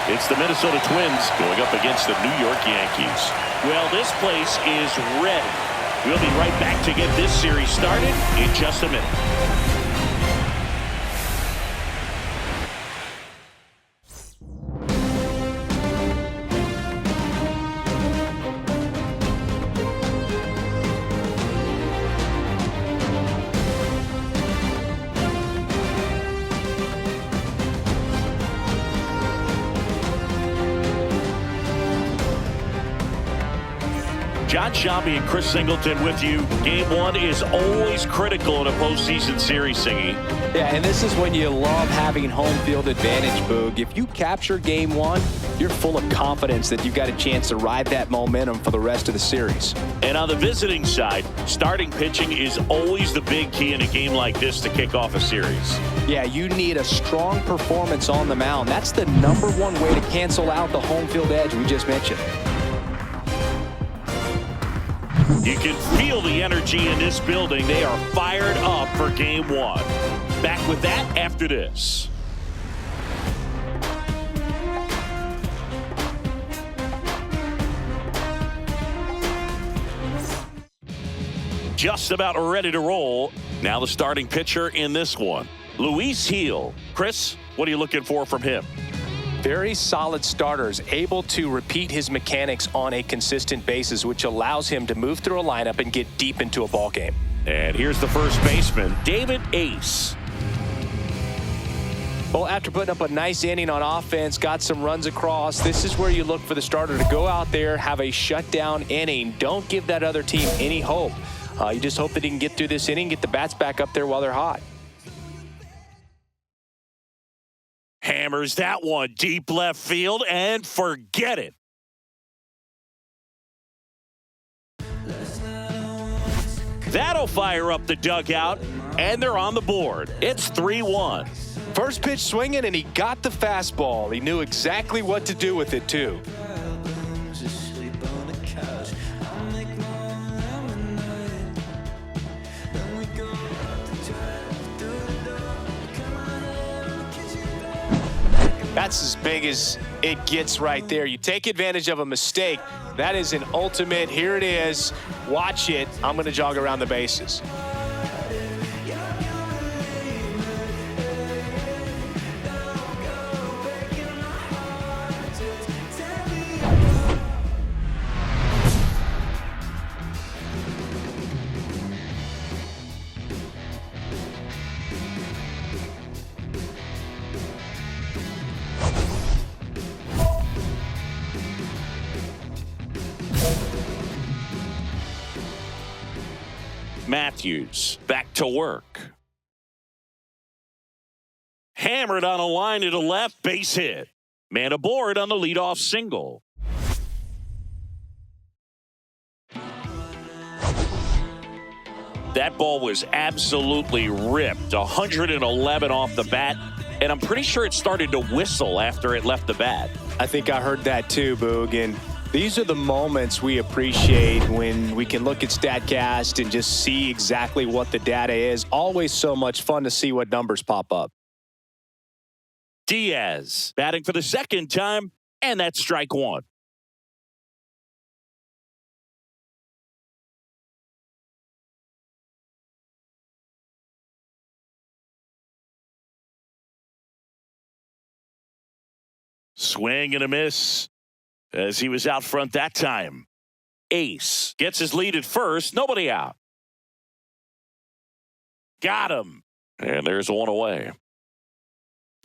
It's the Minnesota Twins going up against the New York Yankees. Well, this place is ready. We'll be right back to get this series started in just a minute. John Shambi and Chris Singleton with you. Game one is always critical in a postseason series, Singy. Yeah, and this is when you love having home field advantage, Boog. If you capture game one, you're full of confidence that you've got a chance to ride that momentum for the rest of the series. And on the visiting side, starting pitching is always the big key in a game like this to kick off a series. Yeah, you need a strong performance on the mound. That's the #1 way to cancel out the home field edge we just mentioned. You can feel the energy in this building. They are fired up for game one. Back with that after this. Just about ready to roll. Now the starting pitcher in this one, Luis Gil. Chris, what are you looking for from him? Very solid starters, able to repeat his mechanics on a consistent basis, which allows him to move through a lineup and get deep into a ball game. And here's the first baseman, David Ace. Well, after putting up a nice inning on offense, got some runs across, this is where you look for the starter to go out there, have a shutdown inning. Don't give that other team any hope. You just hope that he can get through this inning, get the bats back up there while they're hot. Hammers that one deep left field and forget it. That'll fire up the dugout, and they're on the board. It's 3-1. First pitch swinging, and he got the fastball. He knew exactly what to do with it, too. That's as big as it gets right there. You take advantage of a mistake. That is an ultimate. Here it is. Watch it. I'm going to jog around the bases. Matthews back to work. Hammered on a line to the left, base hit. Man aboard on the leadoff single. That ball was absolutely ripped. 111 off the bat, and I'm pretty sure it started to whistle after it left the bat. I think I heard that too, Boog. And these are the moments we appreciate when we can look at StatCast and just see exactly what the data is. Always so much fun to see what numbers pop up. Diaz batting for the second time, and that's strike one. Swing and a miss as he was out front that time. Ace gets his lead at first. Nobody out. Got him. And there's one away.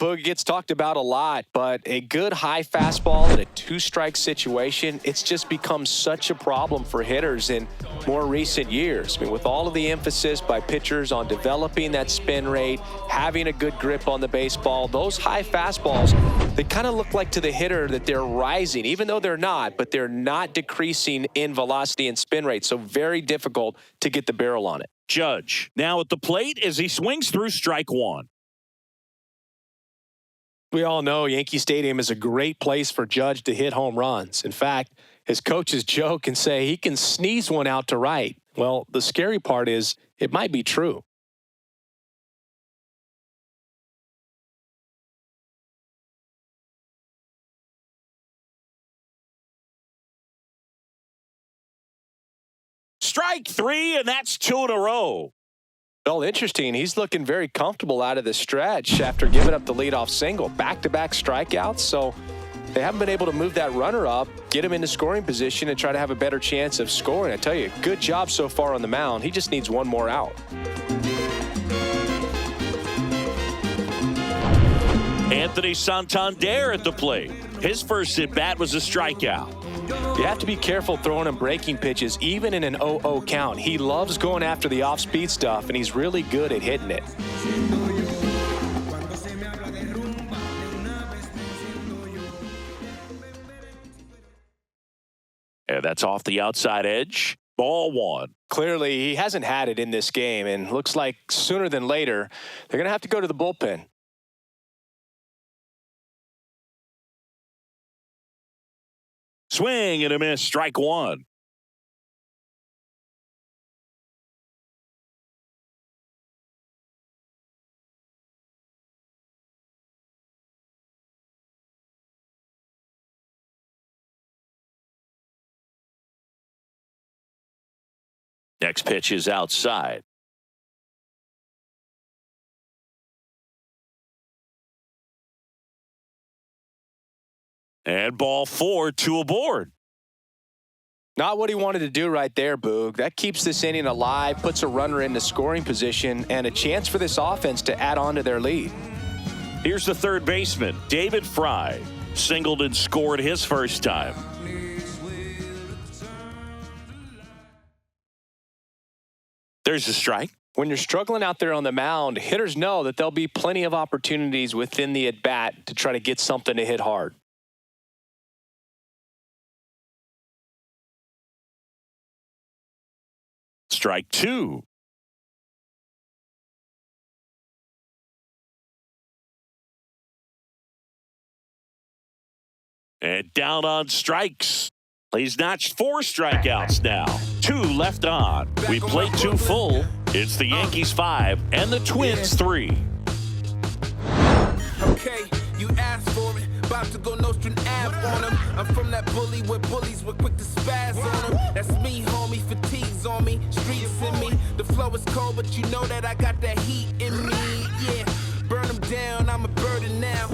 Boog gets talked about a lot, but a good high fastball in a two-strike situation, it's just become such a problem for hitters in more recent years. I mean, with all of the emphasis by pitchers on developing that spin rate, having a good grip on the baseball, those high fastballs, they kind of look like to the hitter that they're rising, even though they're not, but they're not decreasing in velocity and spin rate, so very difficult to get the barrel on it. Judge now at the plate as he swings through strike one. We all know Yankee Stadium is a great place for Judge to hit home runs. In fact, his coaches joke and say he can sneeze one out to right. Well, the scary part is it might be true. Strike three, and that's two in a row. Well, interesting. He's looking very comfortable out of the stretch after giving up the leadoff single. Back-to-back strikeouts, so they haven't been able to move that runner up, get him into scoring position, and try to have a better chance of scoring. I tell you, good job so far on the mound. He just needs one more out. Anthony Santander at the plate. His first at-bat was a strikeout. You have to be careful throwing him breaking pitches, even in an 0-0 count. He loves going after the off-speed stuff, and he's really good at hitting it. And that's off the outside edge. Ball one. Clearly, he hasn't had it in this game, and looks like sooner than later, they're going to have to go to the bullpen. Swing and a miss, strike one. Next pitch is outside. And ball four, two aboard. Not what he wanted to do right there, Boog. That keeps this inning alive, puts a runner into scoring position, and a chance for this offense to add on to their lead. Here's the third baseman, David Fry. Singled and scored his first time. There's a strike. When you're struggling out there on the mound, hitters know that there'll be plenty of opportunities within the at-bat to try to get something to hit hard. Strike two. And down on strikes. He's notched 4 strikeouts now. 2 left on. We played 2 full. It's the Yankees 5 and the Twins 3. Okay, you asked for it. About to go Nostrum Ave on him. I'm from that bully where bullies were quick to spaz on him. That's me, homie. Fatigues on me. Streets in me. The flow is cold, but you know that I got that heat in me. Yeah, burn them down. I'm a burden now.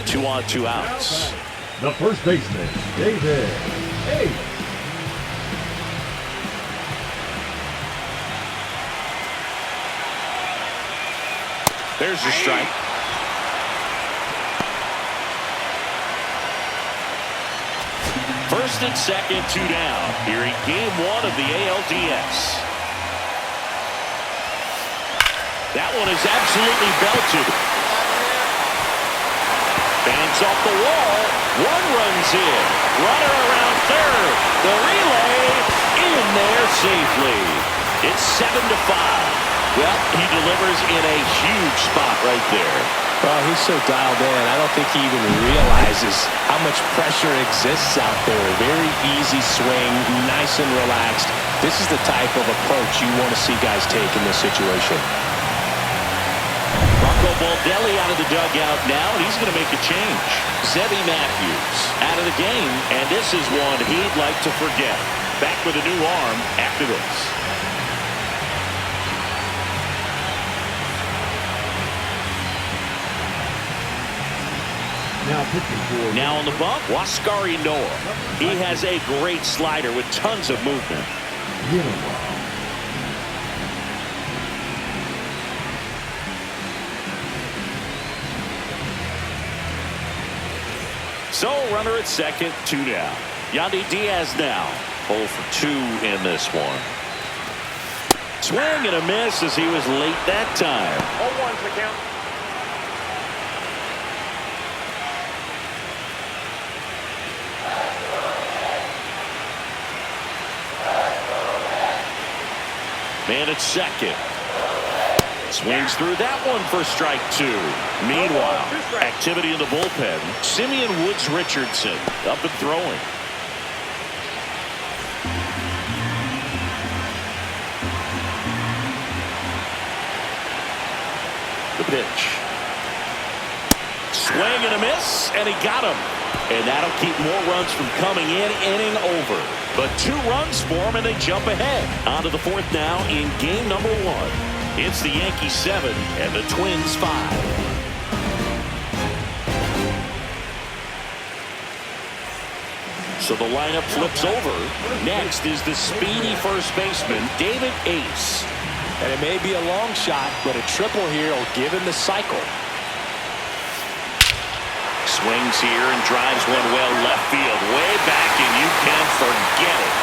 2 on, 2 outs. The first baseman, David. Hey. There's the strike. First and second, 2 down. Here in game 1 of the ALDS. That one is absolutely belted. Bangs off the wall. 1 runs in. Runner around third. The relay in there safely. It's 7-5. Well, he delivers in a huge spot right there. Well, he's so dialed in, I don't think he even realizes how much pressure exists out there. Very easy swing, nice and relaxed. This is the type of approach you want to see guys take in this situation. Rocco Baldelli out of the dugout now, and he's going to make a change. Zebby Matthews out of the game, and this is one he'd like to forget. Back with a new arm after this. Now on the bump, Waskari Noah. He has a great slider with tons of movement. So runner at second, 2 down. Yandy Diaz now 0 for 2 in this one. Swing and a miss as he was late that time. 0-1's the count. Man at second. Swings through that one for strike 2. Meanwhile, activity in the bullpen. Simeon Woods Richardson up and throwing. The pitch. Swing and a miss, and he got him. And that'll keep more runs from coming in, inning over. But 2 runs for them, and they jump ahead. On to the 4th now in game number 1. It's the Yankees 7 and the Twins 5. So the lineup flips over. Next is the speedy first baseman, David Ace. And it may be a long shot, but a triple here will give him the cycle. Swings here and drives one well left field. Way back, and you can forget it.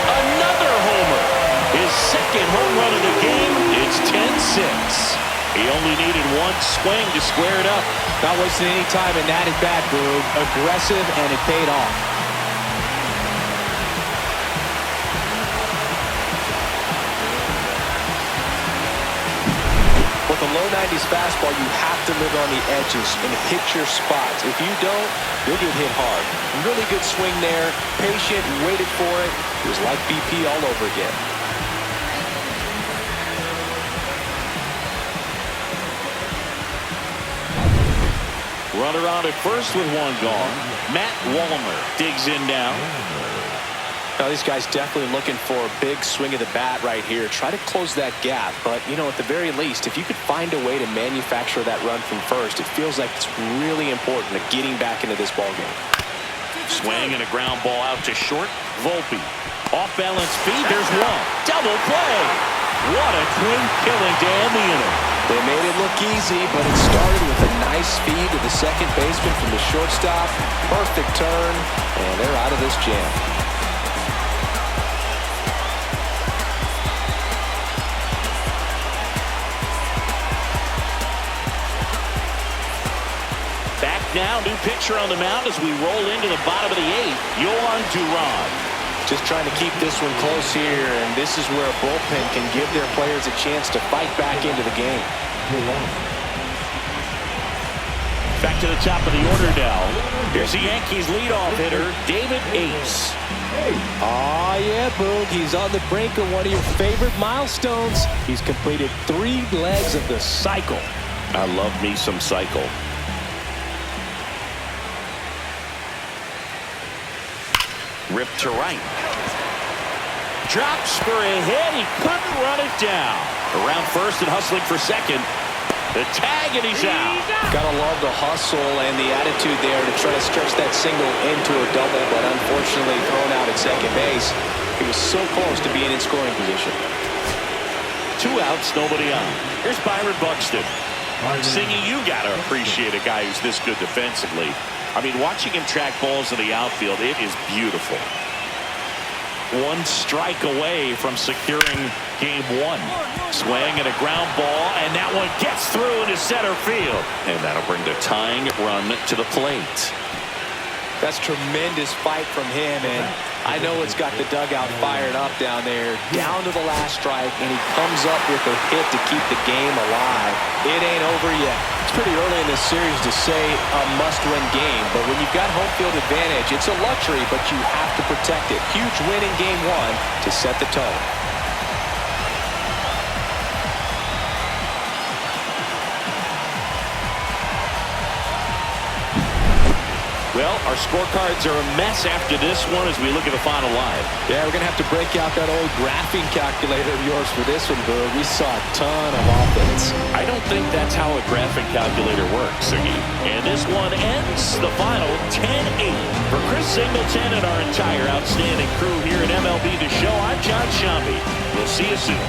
Another homer. His 2nd home run of the game. It's 10-6. He only needed 1 swing to square it up. Not wasting any time in that at-bat, Boog. Aggressive, and it paid off. With a low 90s fastball, you have to live on the edges and hit your spots. If you don't, you'll get hit hard. Really good swing there. Patient, waited for it. It was like BP all over again. Runner on at first with 1 gone. Matt Wallner digs in now. Now, these guys definitely looking for a big swing of the bat right here. Try to close that gap. But, you know, at the very least, if you could find a way to manufacture that run from first, it feels like it's really important to getting back into this ballgame. Swing and a ground ball out to short. Volpe. Off balance feed. There's 1. Double play. What a twin killing to end the inning. They made it look easy, but it started with a nice feed to the second baseman from the shortstop. Perfect turn, and they're out of this jam. Back now, new pitcher on the mound as we roll into the bottom of the 8th. Yohan Duran. Just trying to keep this one close here, and this is where a bullpen can give their players a chance to fight back into the game. Back to the top of the order now. Here's the Yankees leadoff hitter, David Ace. Oh, yeah, Boog. He's on the brink of one of your favorite milestones. He's completed 3 legs of the cycle. I love me some cycle. Ripped to right. Drops for a hit. He couldn't run it down. Around first and hustling for second. The tag, and he's out. Gotta love the hustle and the attitude there to try to stretch that single into a double, but unfortunately thrown out at second base. He was so close to being in scoring position. 2 outs, nobody on. Here's Byron Buxton. Singy, you gotta appreciate a guy who's this good defensively. I mean, watching him track balls in the outfield, it is beautiful. 1 strike away from securing game 1. Swing and a ground ball, and that one gets through into center field. And that'll bring the tying run to the plate. That's tremendous fight from him, and I know it's got the dugout fired up down there, down to the last strike, and he comes up with a hit to keep the game alive. It ain't over yet. It's pretty early in this series to say a must-win game, but when you've got home field advantage, it's a luxury, but you have to protect it. Huge win in game 1 to set the tone. Well, our scorecards are a mess after this one as we look at the final line. Yeah, we're going to have to break out that old graphing calculator of yours for this one, Boog. We saw a ton of offense. I don't think that's how a graphing calculator works, Siggy. And this one ends the final 10-8. For Chris Singleton and our entire outstanding crew here at MLB The Show, I'm John Shambi. We'll see you soon.